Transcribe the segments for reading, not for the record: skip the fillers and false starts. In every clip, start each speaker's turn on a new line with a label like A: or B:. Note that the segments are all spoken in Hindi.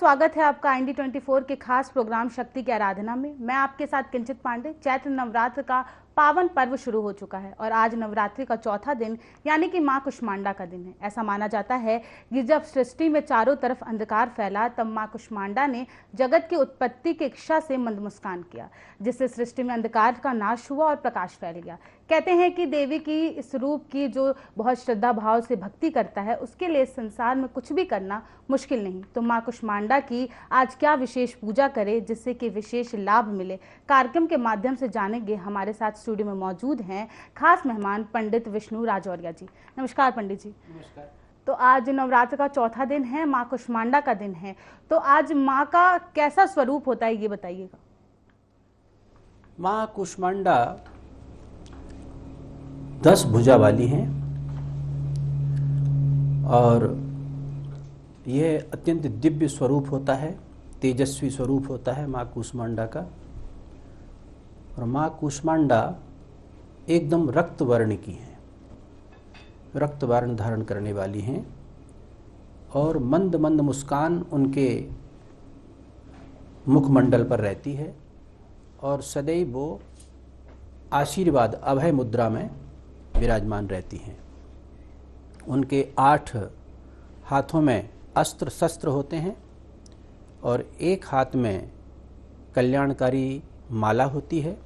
A: स्वागत है आपका IND24 के खास प्रोग्राम शक्ति की आराधना में। मैं आपके साथ किंचित पांडे। चैत्र नवरात्र का पावन पर्व शुरू हो चुका है और आज नवरात्रि का चौथा दिन यानी कि मां कुष्मांडा का दिन है। ऐसा माना जाता है कि जब सृष्टि में चारों तरफ अंधकार फैला तब मां कुष्मांडा ने जगत की उत्पत्ति की इच्छा से मंद मुस्कान किया, जिससे सृष्टि में अंधकार का नाश हुआ और प्रकाश फैल गया। कहते हैं कि देवी की इस रूप की जो बहुत श्रद्धा भाव से भक्ति करता है उसके लिए संसार में कुछ भी करना मुश्किल नहीं। तो मां कुष्मांडा की आज क्या विशेष पूजा करें जिससे कि विशेष लाभ मिले, कार्यक्रम के माध्यम से जानेंगे। हमारे साथ स्टूडियो में मौजूद हैं खास मेहमान पंडित विष्णु राजौरिया जी। नमस्कार पंडित जी।
B: नमस्कार।
A: तो आज नवरात्र का चौथा दिन है, मां कुष्मांडा का दिन है, तो आज मां का कैसा स्वरूप होता है ये बताइएगा।
B: मां कुष्मांडा 10 भुजा वाली हैं और यह अत्यंत दिव्य स्वरूप होता है, तेजस्वी स्वरूप होता है मां कुष्मांडा का। और मां कुष्मांडा एकदम रक्त वर्ण की हैं, रक्त वर्ण धारण करने वाली हैं और मंद मंद मुस्कान उनके मुखमंडल पर रहती है और सदैव वो आशीर्वाद अभय मुद्रा में विराजमान रहती हैं। उनके 8 हाथों में अस्त्र शस्त्र होते हैं और एक हाथ में कल्याणकारी माला होती है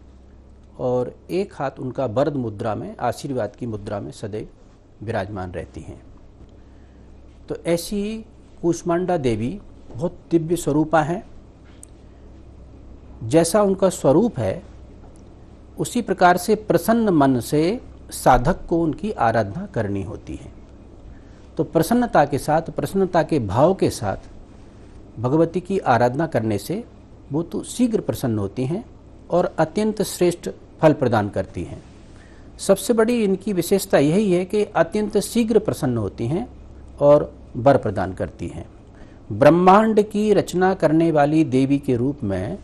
B: और एक हाथ उनका वरद मुद्रा में, आशीर्वाद की मुद्रा में सदैव विराजमान रहती हैं। तो ऐसी कुष्मांडा देवी बहुत दिव्य स्वरूपा हैं। जैसा उनका स्वरूप है उसी प्रकार से प्रसन्न मन से साधक को उनकी आराधना करनी होती है। तो प्रसन्नता के साथ, प्रसन्नता के भाव के साथ भगवती की आराधना करने से वो तो शीघ्र प्रसन्न होती हैं और अत्यंत श्रेष्ठ फल प्रदान करती हैं। सबसे बड़ी इनकी विशेषता यही है कि अत्यंत शीघ्र प्रसन्न होती हैं और वर प्रदान करती हैं। ब्रह्मांड की रचना करने वाली देवी के रूप में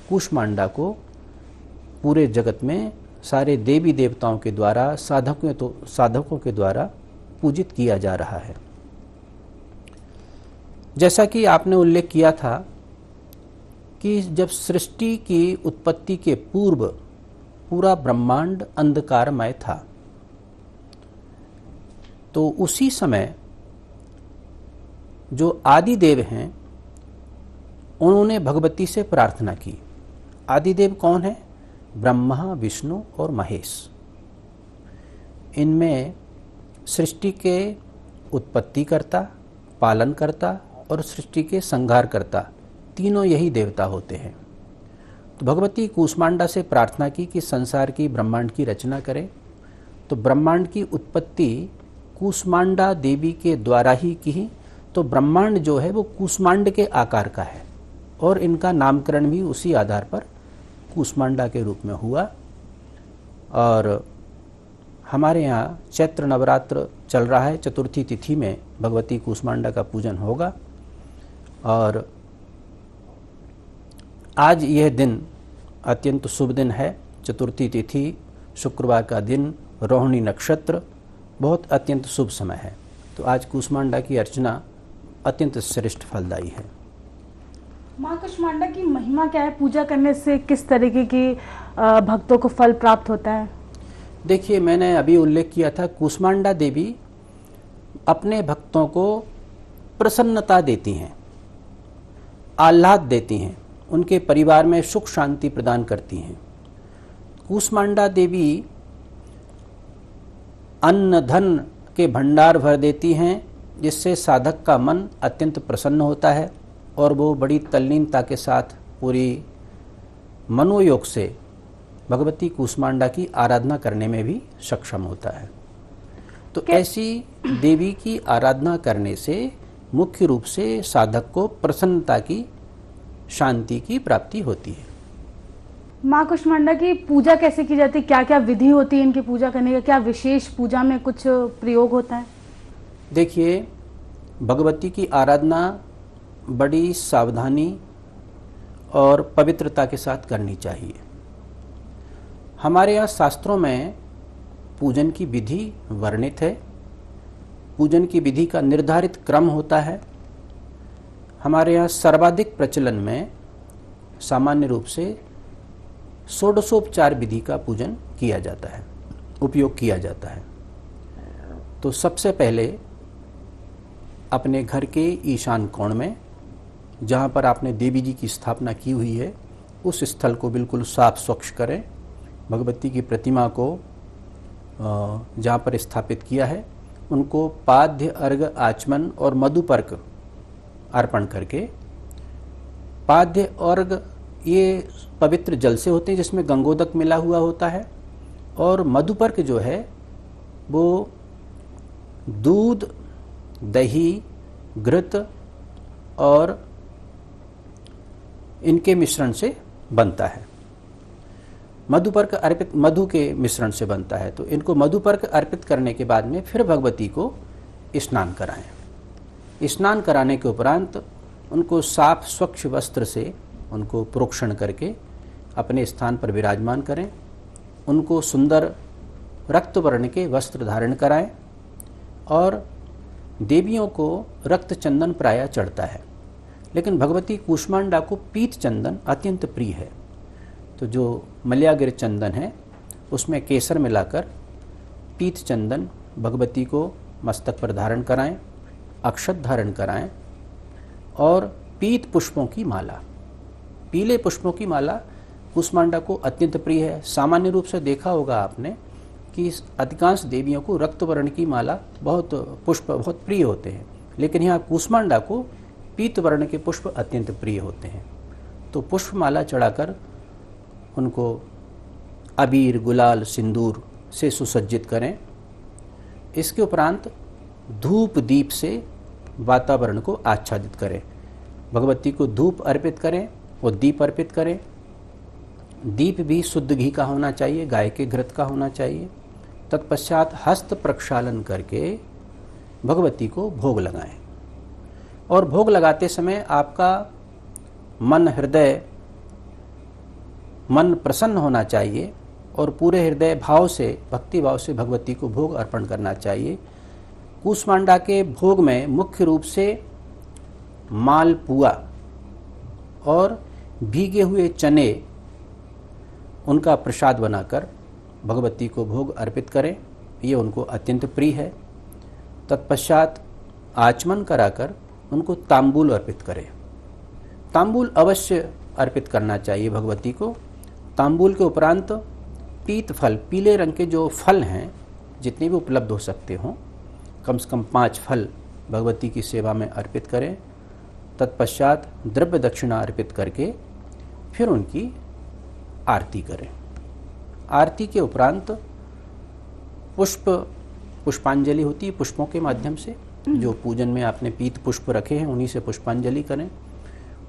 B: कुष्मांडा को पूरे जगत में सारे देवी देवताओं के द्वारा, साधकों के द्वारा पूजित किया जा रहा है। जैसा कि आपने उल्लेख किया था कि जब सृष्टि की उत्पत्ति के पूर्व पूरा ब्रह्मांड अंधकारमय था, तो उसी समय जो आदिदेव हैं उन्होंने भगवती से प्रार्थना की। आदिदेव कौन है? ब्रह्मा, विष्णु और महेश। इनमें सृष्टि के उत्पत्तिकर्ता, पालनकर्ता और सृष्टि के संहारकर्ता तीनों यही देवता होते हैं। तो भगवती कुष्मांडा से प्रार्थना की कि संसार की, ब्रह्मांड की रचना करें। तो ब्रह्मांड की उत्पत्ति कुष्मांडा देवी के द्वारा ही की। तो ब्रह्मांड जो है वो कुष्मांड के आकार का है और इनका नामकरण भी उसी आधार पर कुष्मांडा के रूप में हुआ। और हमारे यहाँ चैत्र नवरात्र चल रहा है, चतुर्थी तिथि में भगवती कुष्मांडा का पूजन होगा। और आज यह दिन अत्यंत शुभ दिन है। चतुर्थी तिथि, शुक्रवार का दिन, रोहिणी नक्षत्र, बहुत अत्यंत शुभ समय है। तो आज कुष्मांडा की अर्चना अत्यंत श्रेष्ठ फलदायी है।
A: मां कुष्मांडा की महिमा क्या है? पूजा करने से किस तरीके की भक्तों को फल प्राप्त होता है?
B: देखिए, मैंने अभी उल्लेख किया था, कुष्मांडा देवी अपने भक्तों को प्रसन्नता देती हैं, आह्लाद देती हैं, उनके परिवार में सुख शांति प्रदान करती हैं। कुष्मांडा देवी अन्न धन के भंडार भर देती हैं, जिससे साधक का मन अत्यंत प्रसन्न होता है और वो बड़ी तल्लीनता के साथ पूरी मनोयोग से भगवती कुष्मांडा की आराधना करने में भी सक्षम होता है। तो ऐसी देवी की आराधना करने से मुख्य रूप से साधक को प्रसन्नता की, शांति की प्राप्ति होती है।
A: मां कुष्मांडा की पूजा कैसे की जाती है? क्या क्या विधि होती है इनकी पूजा करने का? क्या विशेष पूजा में कुछ प्रयोग होता है?
B: देखिए, भगवती की आराधना बड़ी सावधानी और पवित्रता के साथ करनी चाहिए। हमारे यहाँ शास्त्रों में पूजन की विधि वर्णित है। पूजन की विधि का निर्धारित क्रम होता है। हमारे यहाँ सर्वाधिक प्रचलन में सामान्य रूप से षोडशोपचार विधि का पूजन किया जाता है, उपयोग किया जाता है। तो सबसे पहले अपने घर के ईशान कोण में, जहाँ पर आपने देवी जी की स्थापना की हुई है, उस स्थल को बिल्कुल साफ स्वच्छ करें। भगवती की प्रतिमा को जहाँ पर स्थापित किया है उनको पाद्य, अर्घ, आचमन और मधुपर्क अर्पण करके, पाद्य अर्घ ये पवित्र जल से होते हैं जिसमें गंगोदक मिला हुआ होता है, और मधुपर्क जो है वो दूध, दही, घृत और इनके मिश्रण से बनता है। मधुपर्क अर्पित मधु के मिश्रण से बनता है। तो इनको मधुपर्क अर्पित करने के बाद में फिर भगवती को स्नान कराएं। स्नान कराने के उपरांत उनको साफ स्वच्छ वस्त्र से उनको प्रोक्षण करके अपने स्थान पर विराजमान करें। उनको सुंदर रक्त वर्ण के वस्त्र धारण कराएं और देवियों को रक्त चंदन प्रायः चढ़ता है, लेकिन भगवती कूष्मांडा को पीत चंदन अत्यंत प्रिय है। तो जो मल्यागिर चंदन है उसमें केसर मिलाकर पीत चंदन भगवती को मस्तक पर धारण कराएं, अक्षत धारण कराएं और पीत पुष्पों की माला, पीले पुष्पों की माला कूष्मांडा को अत्यंत प्रिय है। सामान्य रूप से देखा होगा आपने कि अधिकांश देवियों को रक्त वर्ण की माला पुष्प बहुत प्रिय होते हैं, लेकिन यहाँ कूष्मांडा को पीत वर्ण के पुष्प अत्यंत प्रिय होते हैं। तो पुष्पमाला चढ़ाकर उनको अबीर, गुलाल, सिंदूर से सुसज्जित करें। इसके उपरांत धूप दीप से वातावरण को आच्छादित करें। भगवती को धूप अर्पित करें और दीप अर्पित करें। दीप भी शुद्ध घी का होना चाहिए, गाय के घृत का होना चाहिए। तत्पश्चात हस्त प्रक्षालन करके भगवती को भोग लगाएं। और भोग लगाते समय आपका मन प्रसन्न होना चाहिए और पूरे हृदय भाव से, भक्ति भाव से भगवती को भोग अर्पण करना चाहिए। कूष्मांडा के भोग में मुख्य रूप से मालपुआ और भीगे हुए चने उनका प्रसाद बनाकर भगवती को भोग अर्पित करें, ये उनको अत्यंत प्रिय है। तत्पश्चात आचमन कराकर उनको तांबूल अर्पित करें। तांबूल अवश्य अर्पित करना चाहिए भगवती को। तांबूल के उपरांत पीत फल, पीले रंग के जो फल हैं जितने भी उपलब्ध हो सकते हों, कम से कम 5 फल भगवती की सेवा में अर्पित करें। तत्पश्चात द्रव्य दक्षिणा अर्पित करके फिर उनकी आरती करें। आरती के उपरांत पुष्पांजलि होती है पुष्पों के माध्यम से। जो पूजन में आपने पीत पुष्प रखे हैं उन्हीं से पुष्पांजलि करें।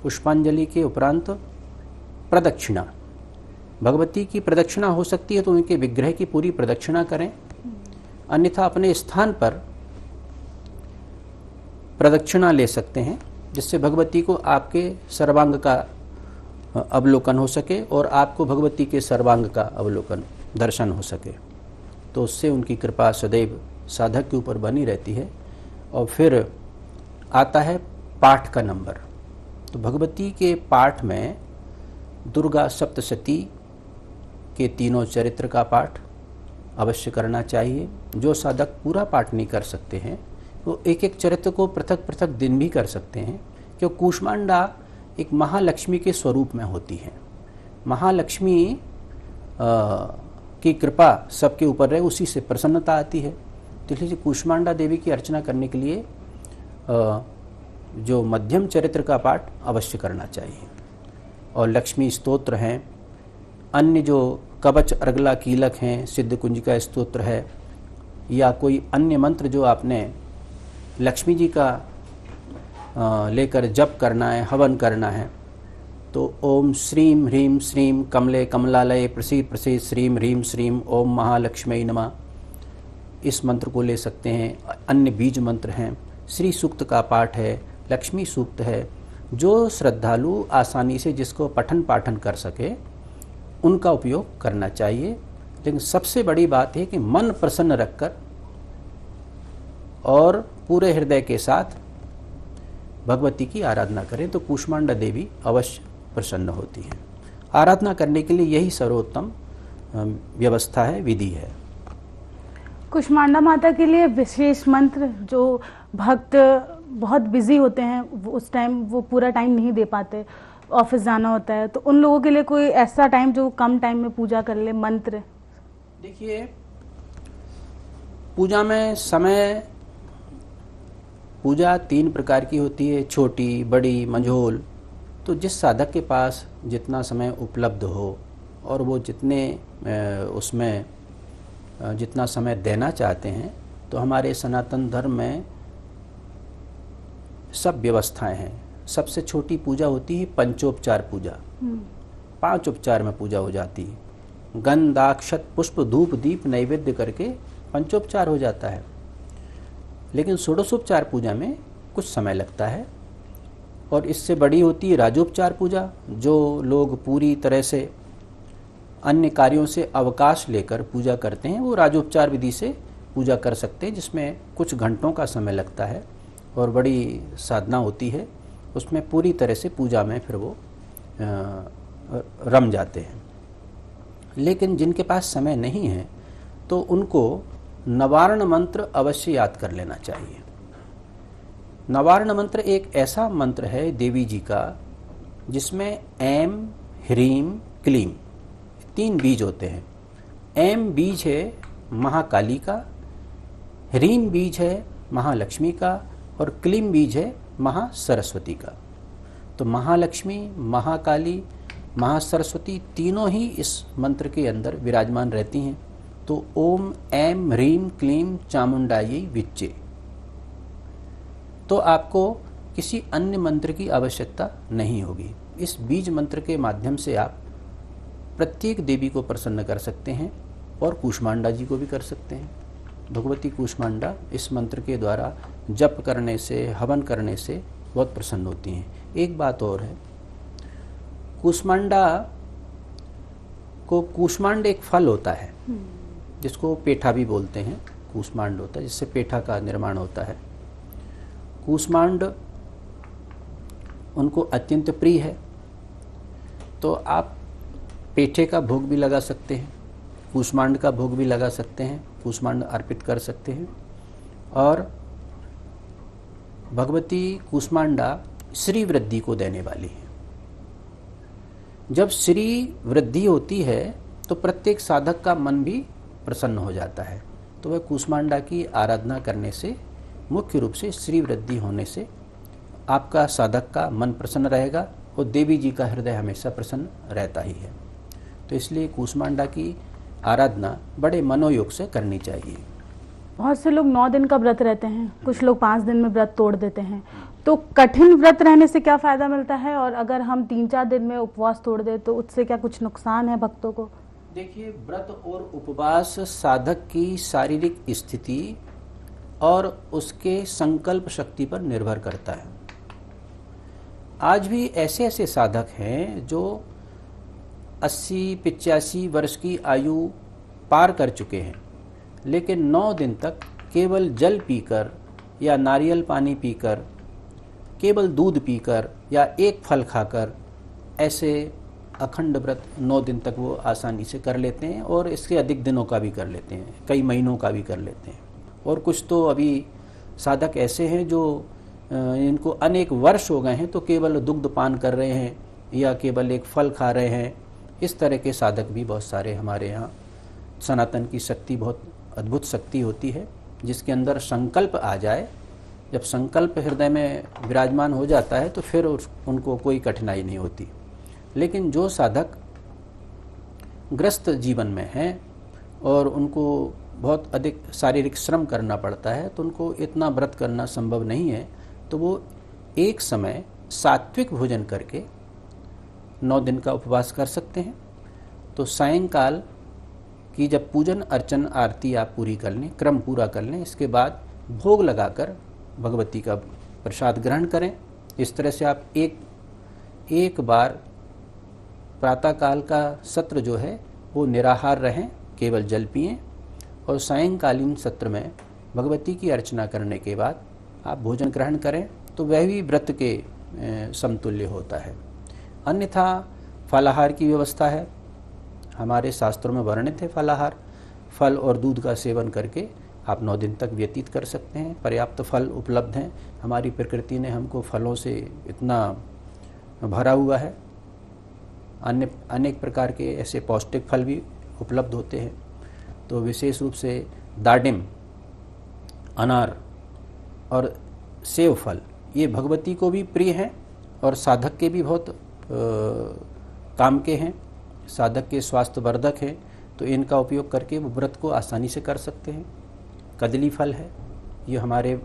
B: पुष्पांजलि के उपरांत प्रदक्षिणा, भगवती की प्रदक्षिणा हो सकती है तो उनके विग्रह की पूरी प्रदक्षिणा करें, अन्यथा अपने स्थान पर प्रदक्षिणा ले सकते हैं, जिससे भगवती को आपके सर्वांग का अवलोकन हो सके और आपको भगवती के सर्वांग का अवलोकन, दर्शन हो सके। तो उससे उनकी कृपा सदैव साधक के ऊपर बनी रहती है। और फिर आता है पाठ का नंबर। तो भगवती के पाठ में दुर्गा सप्तशती के 3 चरित्र का पाठ अवश्य करना चाहिए। जो साधक पूरा पाठ नहीं कर सकते हैं वो एक एक चरित्र को पृथक पृथक दिन भी कर सकते हैं, क्योंकि कूष्मांडा एक महालक्ष्मी के स्वरूप में होती है। महालक्ष्मी की कृपा सबके ऊपर रहे, उसी से प्रसन्नता आती है। तो इसलिए कूष्मांडा देवी की अर्चना करने के लिए जो मध्यम चरित्र का पाठ अवश्य करना चाहिए। और लक्ष्मी स्तोत्र हैं, अन्य जो कवच, अर्गला, कीलक हैं, सिद्ध कुंजिका स्तोत्र है, या कोई अन्य मंत्र जो आपने लक्ष्मी जी का लेकर जप करना है, हवन करना है, तो ओम श्रीम ह्रीम श्रीम कमले कमलालय प्रसीद प्रसीद श्रीम ह्रीम श्रीम ओम महालक्ष्मी नमः, इस मंत्र को ले सकते हैं। अन्य बीज मंत्र हैं, श्री सूक्त का पाठ है, लक्ष्मी सूक्त है। जो श्रद्धालु आसानी से जिसको पठन पाठन कर सके उनका उपयोग करना चाहिए। लेकिन सबसे बड़ी बात है कि मन प्रसन्न रखकर और पूरे हृदय के साथ भगवती की आराधना करें तो कूष्मांडा देवी अवश्य प्रसन्न होती हैं। आराधना करने के लिए यही सर्वोत्तम व्यवस्था है, विधि है।
A: कुष्मांडा माता के लिए विशेष मंत्र, जो भक्त बहुत बिजी होते हैं, उस टाइम वो पूरा टाइम नहीं दे पाते, ऑफिस जाना होता है, तो उन लोगों के लिए कोई ऐसा टाइम जो कम टाइम में पूजा कर ले, मंत्र?
B: देखिए, पूजा में समय, पूजा 3 प्रकार की होती है, छोटी, बड़ी, मंझोल। तो जिस साधक के पास जितना समय उपलब्ध हो और वो उसमें जितना समय देना चाहते हैं, तो हमारे सनातन धर्म में सब व्यवस्थाएं हैं। सबसे छोटी पूजा होती है पंचोपचार पूजा। 5 उपचार में पूजा हो जाती है। गंध, अक्षत, पुष्प, धूप, दीप, नैवेद्य करके पंचोपचार हो जाता है। लेकिन षोडशोपचार पूजा में कुछ समय लगता है। और इससे बड़ी होती है राजोपचार पूजा, जो लोग पूरी तरह से अन्य कार्यों से अवकाश लेकर पूजा करते हैं, वो राजोपचार विधि से पूजा कर सकते हैं, जिसमें कुछ घंटों का समय लगता है और बड़ी साधना होती है। उसमें पूरी तरह से पूजा में फिर वो रम जाते हैं। लेकिन जिनके पास समय नहीं है तो उनको नवारण मंत्र अवश्य याद कर लेना चाहिए। नवारण मंत्र एक ऐसा मंत्र है देवी जी का जिसमें ऐम, ह्रीम, क्लीम 3 बीज होते हैं। ऐम बीज है महाकाली का, ह्रीम बीज है महालक्ष्मी का और क्लीम बीज है महासरस्वती का। तो महालक्ष्मी, महाकाली, महासरस्वती तीनों ही इस मंत्र के अंदर विराजमान रहती हैं। तो ओम ऐम ह्रीम क्लीम चामुंडायै विच्चे। तो आपको किसी अन्य मंत्र की आवश्यकता नहीं होगी। इस बीज मंत्र के माध्यम से आप प्रत्येक देवी को प्रसन्न कर सकते हैं और कूष्मांडा जी को भी कर सकते हैं। भगवती कूष्मांडा इस मंत्र के द्वारा जप करने से, हवन करने से बहुत प्रसन्न होती हैं। एक बात और है, कूष्मांडा को, कूष्मांड एक फल होता है जिसको पेठा भी बोलते हैं, कूष्मांड होता है जिससे पेठा का निर्माण होता है। कूष्मांड उनको अत्यंत प्रिय है, तो आप पेठे का भोग भी लगा सकते हैं, कूष्मांड का भोग भी लगा सकते हैं, कूष्मांड अर्पित कर सकते हैं। और भगवती कूष्मांडा श्री वृद्धि को देने वाली है। जब श्री वृद्धि होती है तो प्रत्येक साधक का मन भी प्रसन्न हो जाता है। तो वह कूष्मांडा की आराधना करने से, मुख्य रूप से श्री वृद्धि होने से आपका साधक का मन प्रसन्न रहेगा और देवी जी का हृदय हमेशा प्रसन्न रहता ही है। तो इसलिए कूष्मांडा की आराधना बड़े मनोयोग से करनी चाहिए।
A: बहुत से लोग 9 दिन का व्रत रहते हैं, कुछ लोग 5 दिन में व्रत तोड़ देते हैं। तो कठिन व्रत रहने से क्या फायदा मिलता है, और अगर हम 3-4 दिन में उपवास तोड़ दे तो उससे क्या कुछ नुकसान है भक्तों को?
B: देखिए, व्रत और उपवास साधक की शारीरिक स्थिति और उसके संकल्प शक्ति पर निर्भर करता है। आज भी ऐसे ऐसे साधक हैं जो 80-85 वर्ष की आयु पार कर चुके हैं, लेकिन 9 दिन तक केवल जल पीकर या नारियल पानी पीकर, केवल दूध पीकर या एक फल खाकर ऐसे अखंड व्रत 9 दिन तक वो आसानी से कर लेते हैं, और इसके अधिक दिनों का भी कर लेते हैं, कई महीनों का भी कर लेते हैं। और कुछ तो अभी साधक ऐसे हैं जो इनको अनेक वर्ष हो गए हैं तो केवल दुग्ध पान कर रहे हैं या केवल एक फल खा रहे हैं। इस तरह के साधक भी बहुत सारे हमारे यहाँ। सनातन की शक्ति बहुत अद्भुत शक्ति होती है, जिसके अंदर संकल्प आ जाए। जब संकल्प हृदय में विराजमान हो जाता है तो फिर उनको कोई कठिनाई नहीं होती। लेकिन जो साधक ग्रस्त जीवन में हैं और उनको बहुत अधिक शारीरिक श्रम करना पड़ता है, तो उनको इतना व्रत करना संभव नहीं है, तो वो एक समय सात्विक भोजन करके 9 दिन का उपवास कर सकते हैं। तो सायंकाल की जब पूजन अर्चन आरती आप पूरी कर लें, क्रम पूरा कर लें, इसके बाद भोग लगाकर भगवती का प्रसाद ग्रहण करें। इस तरह से आप एक बार प्रातःकाल का सत्र जो है वो निराहार रहें, केवल जल पिएं, और सायंकालीन सत्र में भगवती की अर्चना करने के बाद आप भोजन ग्रहण करें। तो वह भी व्रत के समतुल्य होता है। अन्यथा फलाहार की व्यवस्था है, हमारे शास्त्रों में वर्णित है फलाहार। फल और दूध का सेवन करके आप 9 दिन तक व्यतीत कर सकते हैं। पर्याप्त फल उपलब्ध हैं, हमारी प्रकृति ने हमको फलों से इतना भरा हुआ है। अनेक प्रकार के ऐसे पौष्टिक फल भी उपलब्ध होते हैं। तो विशेष रूप से दाडिम, अनार और सेव फल ये भगवती को भी प्रिय हैं और साधक के भी बहुत काम के हैं, साधक के स्वास्थ्य वर्धक हैं। तो इनका उपयोग करके वो व्रत को आसानी से कर सकते हैं। कदली फल है, ये हमारे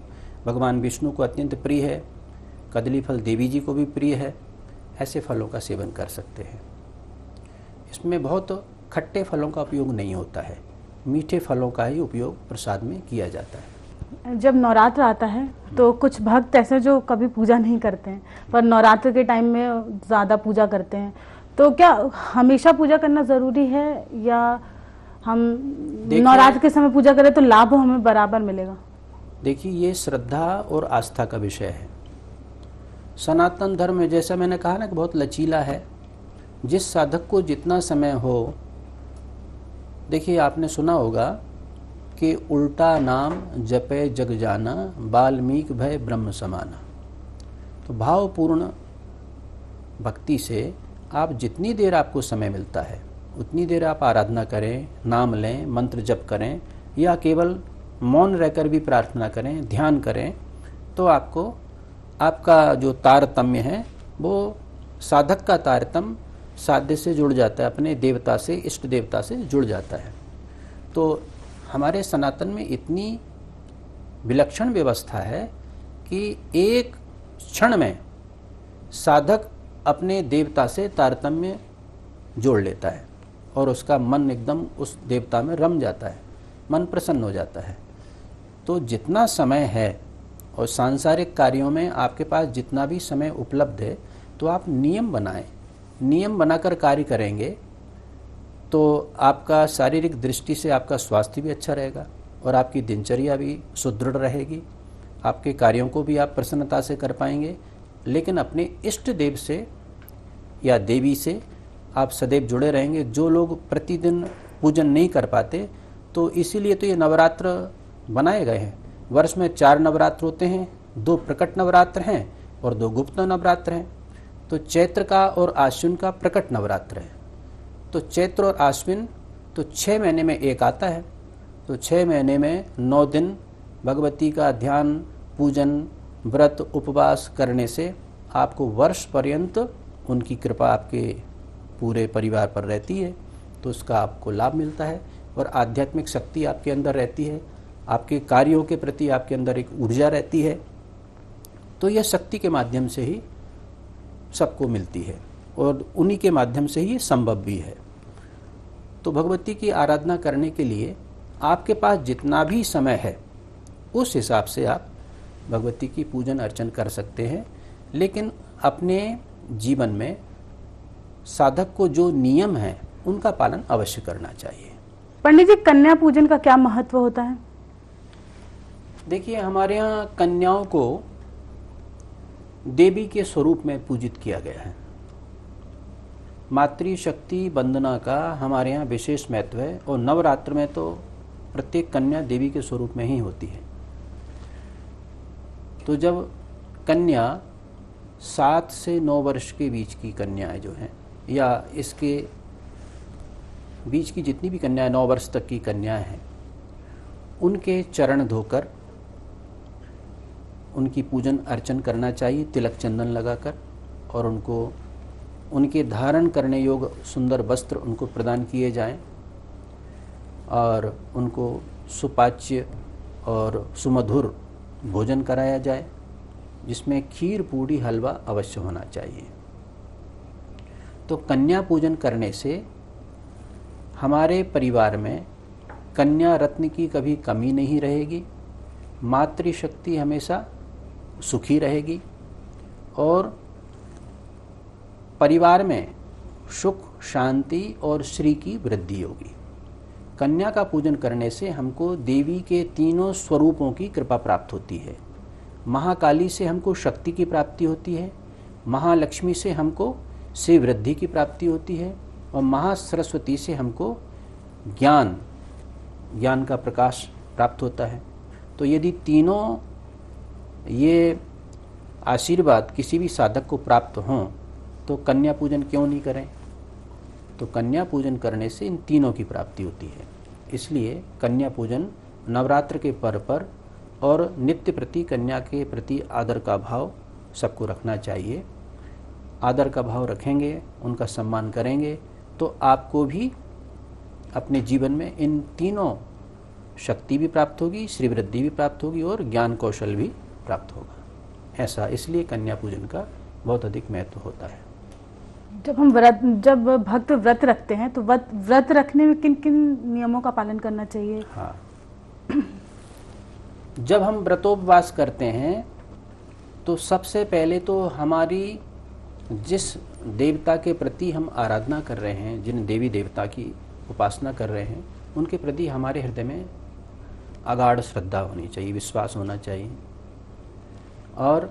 B: भगवान विष्णु को अत्यंत प्रिय है। कदली फल देवी जी को भी प्रिय है। ऐसे फलों का सेवन कर सकते हैं। इसमें बहुत खट्टे फलों का उपयोग नहीं होता है, मीठे फलों का ही उपयोग प्रसाद में किया जाता है।
A: जब नवरात्र आता है तो कुछ भक्त ऐसे जो कभी पूजा नहीं करते हैं पर नवरात्र के टाइम में ज़्यादा पूजा करते हैं, तो क्या हमेशा पूजा करना ज़रूरी है या हम नवरात्र के समय पूजा करें तो लाभ हमें बराबर मिलेगा?
B: देखिए, ये श्रद्धा और आस्था का विषय है। सनातन धर्म में जैसा मैंने कहा ना कि बहुत लचीला है। जिस साधक को जितना समय हो, देखिए आपने सुना होगा कि उल्टा नाम जपे जग जाना, वाल्मीकि भय ब्रह्म समाना। तो भावपूर्ण भक्ति से आप जितनी देर आपको समय मिलता है उतनी देर आप आराधना करें, नाम लें, मंत्र जप करें या केवल मौन रहकर भी प्रार्थना करें, ध्यान करें, तो आपको आपका जो तारतम्य है वो साधक का तारतम्य साध्य से जुड़ जाता है, अपने देवता से, इष्ट देवता से जुड़ जाता है। तो हमारे सनातन में इतनी विलक्षण व्यवस्था है कि एक क्षण में साधक अपने देवता से तारतम्य जोड़ लेता है और उसका मन एकदम उस देवता में रम जाता है, मन प्रसन्न हो जाता है। तो जितना समय है और सांसारिक कार्यों में आपके पास जितना भी समय उपलब्ध है, तो आप नियम बनाएं। नियम बनाकर कार्य करेंगे तो आपका शारीरिक दृष्टि से आपका स्वास्थ्य भी अच्छा रहेगा और आपकी दिनचर्या भी सुदृढ़ रहेगी। आपके कार्यों को भी आप प्रसन्नता से कर पाएंगे, लेकिन अपने इष्ट देव से या देवी से आप सदैव जुड़े रहेंगे। जो लोग प्रतिदिन पूजन नहीं कर पाते, तो इसीलिए तो ये नवरात्र बनाए गए हैं। वर्ष में 4 नवरात्र होते हैं, 2 प्रकट नवरात्र हैं और 2 गुप्त नवरात्र हैं। तो चैत्र का और आश्विन का प्रकट नवरात्र है। तो चैत्र और आश्विन तो 6 महीने में एक आता है। तो 6 महीने में 9 दिन भगवती का ध्यान, पूजन, व्रत, उपवास करने से आपको वर्ष पर्यंत उनकी कृपा आपके पूरे परिवार पर रहती है। तो उसका आपको लाभ मिलता है और आध्यात्मिक शक्ति आपके अंदर रहती है, आपके कार्यों के प्रति आपके अंदर एक ऊर्जा रहती है। तो यह शक्ति के माध्यम से ही सबको मिलती है और उन्हीं के माध्यम से ही संभव भी है। तो भगवती की आराधना करने के लिए आपके पास जितना भी समय है उस हिसाब से आप भगवती की पूजन अर्चन कर सकते हैं, लेकिन अपने जीवन में साधक को जो नियम है उनका पालन अवश्य करना चाहिए।
A: पंडित जी, कन्या पूजन का क्या महत्व होता है?
B: देखिए, हमारे यहाँ कन्याओं को देवी के स्वरूप में पूजित किया गया है। मातृशक्ति वंदना का हमारे यहाँ विशेष महत्व है और नवरात्र में तो प्रत्येक कन्या देवी के स्वरूप में ही होती है। तो जब कन्या 7 से 9 वर्ष के बीच की कन्याएं जो हैं या इसके बीच की जितनी भी कन्याएं 9 वर्ष तक की कन्याएं हैं, उनके चरण धोकर उनकी पूजन अर्चन करना चाहिए तिलक चंदन लगाकर, और उनको उनके धारण करने योग्य सुंदर वस्त्र उनको प्रदान किए जाएं और उनको सुपाच्य और सुमधुर भोजन कराया जाए, जिसमें खीर, पूड़ी, हलवा अवश्य होना चाहिए। तो कन्या पूजन करने से हमारे परिवार में कन्या रत्न की कभी कमी नहीं रहेगी, मातृशक्ति हमेशा सुखी रहेगी और परिवार में सुख, शांति और श्री की वृद्धि होगी। कन्या का पूजन करने से हमको देवी के तीनों स्वरूपों की कृपा प्राप्त होती है। महाकाली से हमको शक्ति की प्राप्ति होती है, महालक्ष्मी से हमको श्री वृद्धि की प्राप्ति होती है, और महासरस्वती से हमको ज्ञान का प्रकाश प्राप्त होता है। तो यदि तीनों ये आशीर्वाद किसी भी साधक को प्राप्त हों तो कन्या पूजन क्यों नहीं करें? तो कन्या पूजन करने से इन तीनों की प्राप्ति होती है। इसलिए कन्या पूजन नवरात्र के पर्व पर और नित्य प्रति कन्या के प्रति आदर का भाव सबको रखना चाहिए। आदर का भाव रखेंगे, उनका सम्मान करेंगे, तो आपको भी अपने जीवन में इन तीनों शक्ति भी प्राप्त होगी, श्री वृद्धि भी प्राप्त होगी और ज्ञान कौशल भी प्राप्त होगा। ऐसा इसलिए कन्या पूजन का बहुत अधिक महत्व होता है।
A: जब भक्त व्रत रखते हैं तो व्रत रखने में किन किन नियमों का पालन करना चाहिए?
B: हाँ, जब हम व्रतोपवास करते हैं तो सबसे पहले तो हमारी जिस देवता के प्रति हम आराधना कर रहे हैं, जिन देवी देवता की उपासना कर रहे हैं, उनके प्रति हमारे हृदय में अगाढ़ श्रद्धा होनी चाहिए, विश्वास होना चाहिए। और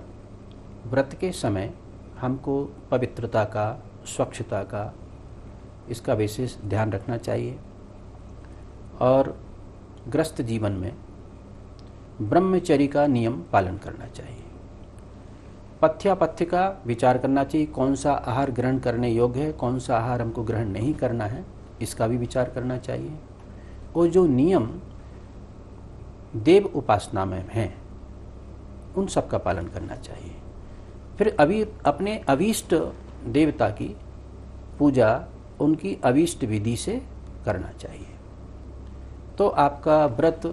B: व्रत के समय हमको पवित्रता का, स्वच्छता का, इसका विशेष ध्यान रखना चाहिए। और गृहस्थ जीवन में ब्रह्मचर्य का नियम पालन करना चाहिए। पथ्यापथ्य का विचार करना चाहिए, कौन सा आहार ग्रहण करने योग्य है, कौन सा आहार हमको ग्रहण नहीं करना है, इसका भी विचार करना चाहिए। और जो नियम देव उपासना में हैं उन सब का पालन करना चाहिए। फिर अपने अभीष्ट देवता की पूजा उनकी अभीष्ट विधि से करना चाहिए। तो आपका व्रत,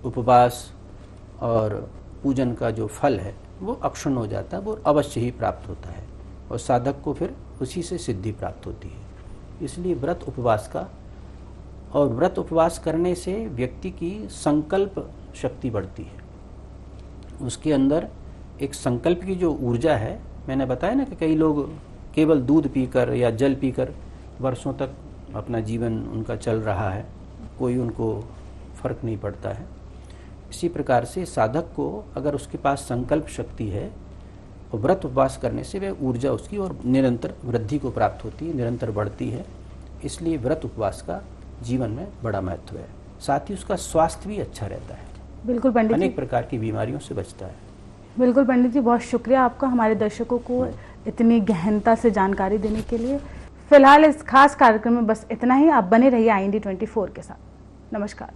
B: उपवास और पूजन का जो फल है वो अक्षुण्ण हो जाता है, वो अवश्य ही प्राप्त होता है और साधक को फिर उसी से सिद्धि प्राप्त होती है। इसलिए व्रत उपवास करने से व्यक्ति की संकल्प शक्ति बढ़ती है। उसके अंदर एक संकल्प की जो ऊर्जा है, मैंने बताया ना कि कई लोग केवल दूध पीकर या जल पीकर वर्षों तक अपना जीवन उनका चल रहा है, कोई उनको फर्क नहीं पड़ता है। इसी प्रकार से साधक को अगर उसके पास संकल्प शक्ति है और व्रत उपवास करने से वह ऊर्जा उसकी और निरंतर वृद्धि को प्राप्त होती है, निरंतर बढ़ती है। इसलिए व्रत उपवास का जीवन में बड़ा महत्व है। साथ ही उसका स्वास्थ्य भी अच्छा रहता है,
A: बिल्कुल पंडित जी,
B: अनेक प्रकार की बीमारियों से बचता है।
A: बिल्कुल पंडित जी, बहुत शुक्रिया आपका हमारे दर्शकों को इतनी गहनता से जानकारी देने के लिए। फिलहाल इस खास कार्यक्रम में बस इतना ही। आप बने रहिए IND24 के साथ। नमस्कार।